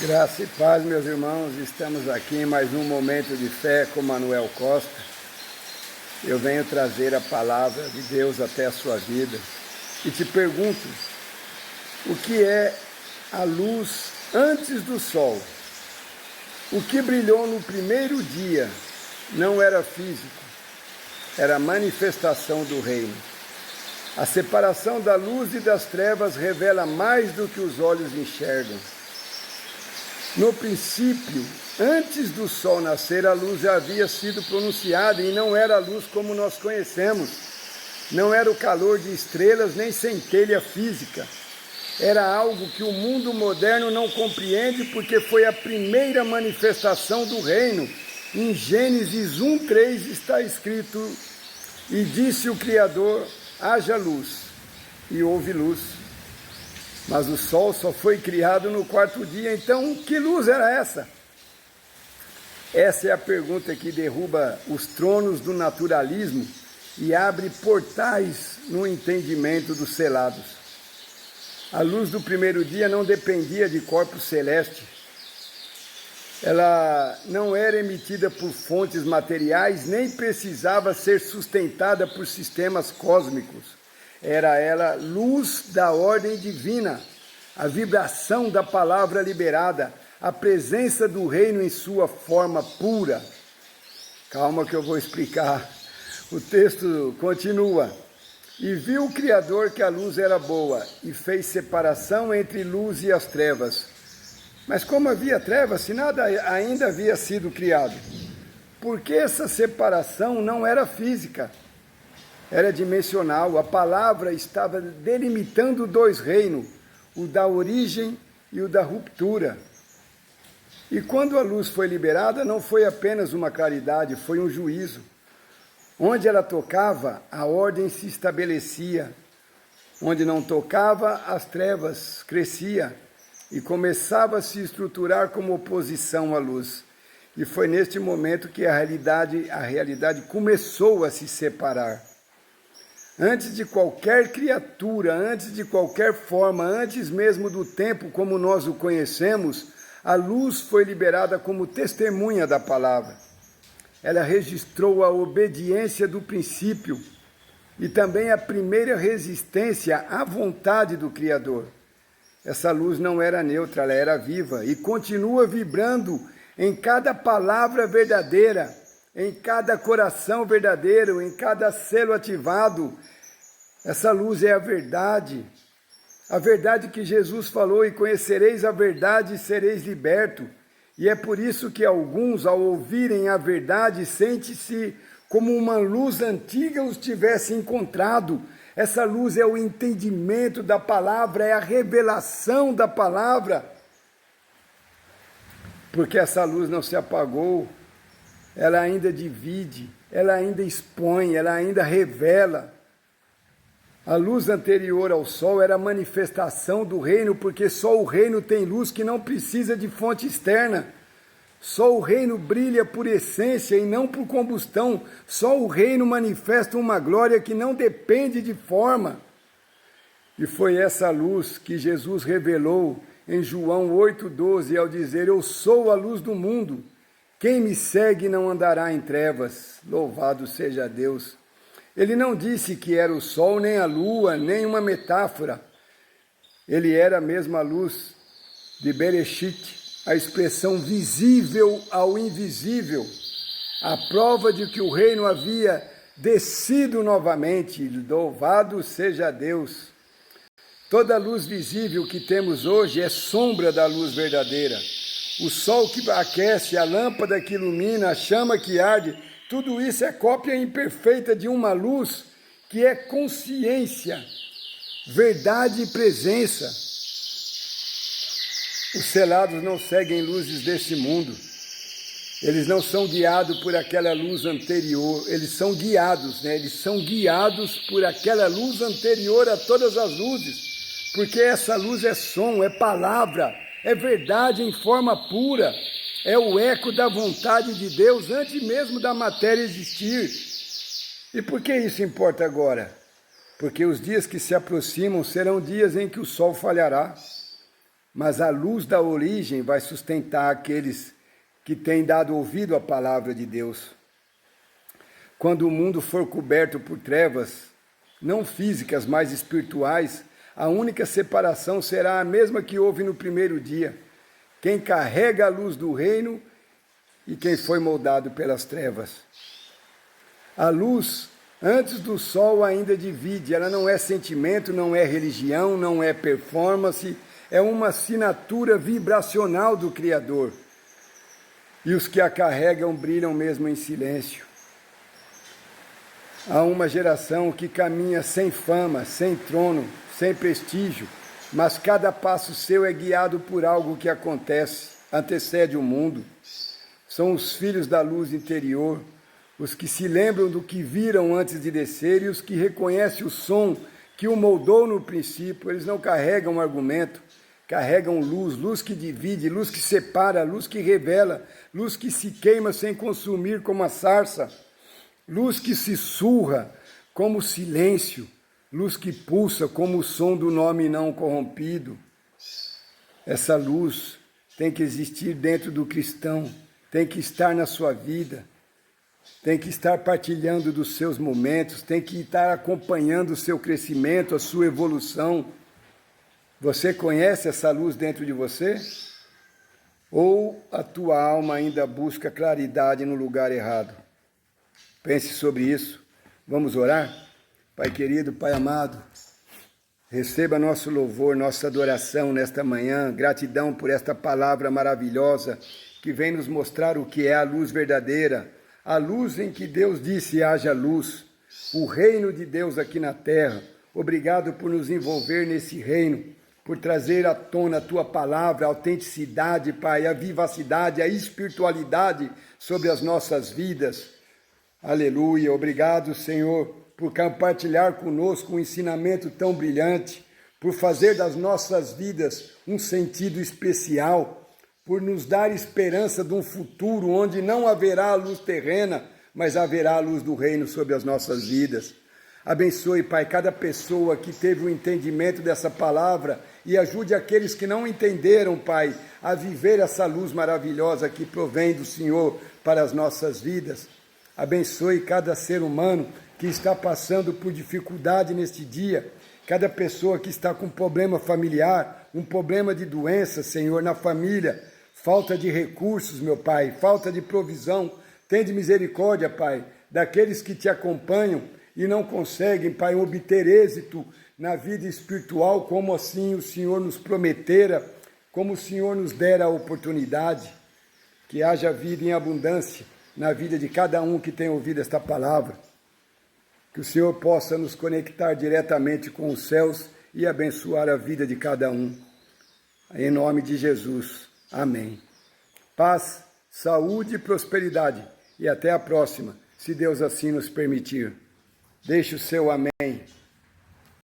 Graça e paz, meus irmãos, estamos aqui em mais um Momento de Fé com Manuel Costa. Eu venho trazer a palavra de Deus até a sua vida e te pergunto, o que é a luz antes do sol? O que brilhou no primeiro dia não era físico, era manifestação do reino. A separação da luz e das trevas revela mais do que os olhos enxergam. No princípio, antes do sol nascer, a luz já havia sido pronunciada e não era a luz como nós conhecemos. Não era o calor de estrelas nem centelha física. Era algo que o mundo moderno não compreende porque foi a primeira manifestação do reino. Em Gênesis 1:3 está escrito: "E disse o Criador, haja luz, e houve luz." Mas o sol só foi criado no quarto dia, então que luz era essa? Essa é a pergunta que derruba os tronos do naturalismo e abre portais no entendimento dos selados. A luz do primeiro dia não dependia de corpos celestes. Ela não era emitida por fontes materiais, nem precisava ser sustentada por sistemas cósmicos. Era ela luz da ordem divina, a vibração da palavra liberada, a presença do reino em sua forma pura. Calma que eu vou explicar. O texto continua. "E viu o Criador que a luz era boa, e fez separação entre luz e as trevas." Mas como havia trevas, se nada ainda havia sido criado? Porque essa separação não era física. Era dimensional. A palavra estava delimitando dois reinos, o da origem e o da ruptura. E quando a luz foi liberada, não foi apenas uma claridade, foi um juízo. Onde ela tocava, a ordem se estabelecia. Onde não tocava, as trevas crescia e começava a se estruturar como oposição à luz. E foi neste momento que a realidade começou a se separar. Antes de qualquer criatura, antes de qualquer forma, antes mesmo do tempo como nós o conhecemos, a luz foi liberada como testemunha da palavra. Ela registrou a obediência do princípio e também a primeira resistência à vontade do Criador. Essa luz não era neutra, ela era viva e continua vibrando em cada palavra verdadeira, em cada coração verdadeiro, em cada selo ativado. Essa luz é a verdade que Jesus falou: "E conhecereis a verdade e sereis libertos." E é por isso que alguns, ao ouvirem a verdade, sentem-se como uma luz antiga os tivesse encontrado. Essa luz é o entendimento da palavra, é a revelação da palavra. Porque essa luz não se apagou. Ela ainda divide, ela ainda expõe, ela ainda revela. A luz anterior ao sol era a manifestação do reino, porque só o reino tem luz que não precisa de fonte externa. Só o reino brilha por essência e não por combustão. Só o reino manifesta uma glória que não depende de forma. E foi essa luz que Jesus revelou em João 8:12, ao dizer: "Eu sou a luz do mundo. Quem me segue não andará em trevas." Louvado seja Deus. Ele não disse que era o sol, nem a lua, nem uma metáfora. Ele era a mesma luz de Bereshit, a expressão visível ao invisível, a prova de que o reino havia descido novamente. Louvado seja Deus. Toda luz visível que temos hoje é sombra da luz verdadeira. O sol que aquece, a lâmpada que ilumina, a chama que arde, tudo isso é cópia imperfeita de uma luz que é consciência, verdade e presença. Os selados não seguem luzes desse mundo. Eles não são guiados por aquela luz anterior. Eles são guiados, Eles são guiados por aquela luz anterior a todas as luzes. Porque essa luz é som, é palavra, é verdade em forma pura, é o eco da vontade de Deus antes mesmo da matéria existir. E por que isso importa agora? Porque os dias que se aproximam serão dias em que o sol falhará. mas a luz da origem vai sustentar aqueles que têm dado ouvido à palavra de Deus. Quando o mundo for coberto por trevas, não físicas, mas espirituais, a única separação será a mesma que houve no primeiro dia. Quem carrega a luz do reino e quem foi moldado pelas trevas. A luz, antes do sol, ainda divide. Ela não é sentimento, não é religião, não é performance, é uma assinatura vibracional do Criador. E os que a carregam brilham mesmo em silêncio. Há uma geração que caminha sem fama, sem trono, sem prestígio, mas cada passo seu é guiado por algo que acontece, antecede o mundo. São os filhos da luz interior, os que se lembram do que viram antes de descer e os que reconhecem o som que o moldou no princípio. Eles não carregam argumento, carregam luz, luz que divide, luz que separa, luz que revela, luz que se queima sem consumir como a sarça, luz que se surra como o silêncio, luz que pulsa como o som do nome não corrompido. Essa luz tem que existir dentro do cristão, tem que estar na sua vida, tem que estar partilhando dos seus momentos, tem que estar acompanhando o seu crescimento, a sua evolução. Você conhece essa luz dentro de você? Ou a tua alma ainda busca claridade no lugar errado? Pense sobre isso. Vamos orar? Pai querido, Pai amado, receba nosso louvor, nossa adoração nesta manhã. Gratidão por esta palavra maravilhosa que vem nos mostrar o que é a luz verdadeira, a luz em que Deus disse haja luz, o reino de Deus aqui na terra. Obrigado por nos envolver nesse reino, por trazer à tona a Tua palavra, a autenticidade, Pai, a vivacidade, a espiritualidade sobre as nossas vidas. Aleluia. Obrigado, Senhor, por compartilhar conosco um ensinamento tão brilhante, por fazer das nossas vidas um sentido especial, por nos dar esperança de um futuro onde não haverá a luz terrena, mas haverá a luz do reino sobre as nossas vidas. Abençoe, Pai, cada pessoa que teve o entendimento dessa palavra e ajude aqueles que não entenderam, Pai, a viver essa luz maravilhosa que provém do Senhor para as nossas vidas. Abençoe cada ser humano que está passando por dificuldade neste dia, cada pessoa que está com problema familiar, um problema de doença, Senhor, na família, falta de recursos, meu Pai, falta de provisão. Tende misericórdia, Pai, daqueles que te acompanham e não conseguem, Pai, obter êxito na vida espiritual, como assim o Senhor nos prometera, como o Senhor nos dera a oportunidade. Que haja vida em abundância na vida de cada um que tem ouvido esta palavra. Que o Senhor possa nos conectar diretamente com os céus e abençoar a vida de cada um. Em nome de Jesus. Amém. Paz, saúde e prosperidade. E até a próxima, se Deus assim nos permitir. Deixe o seu amém.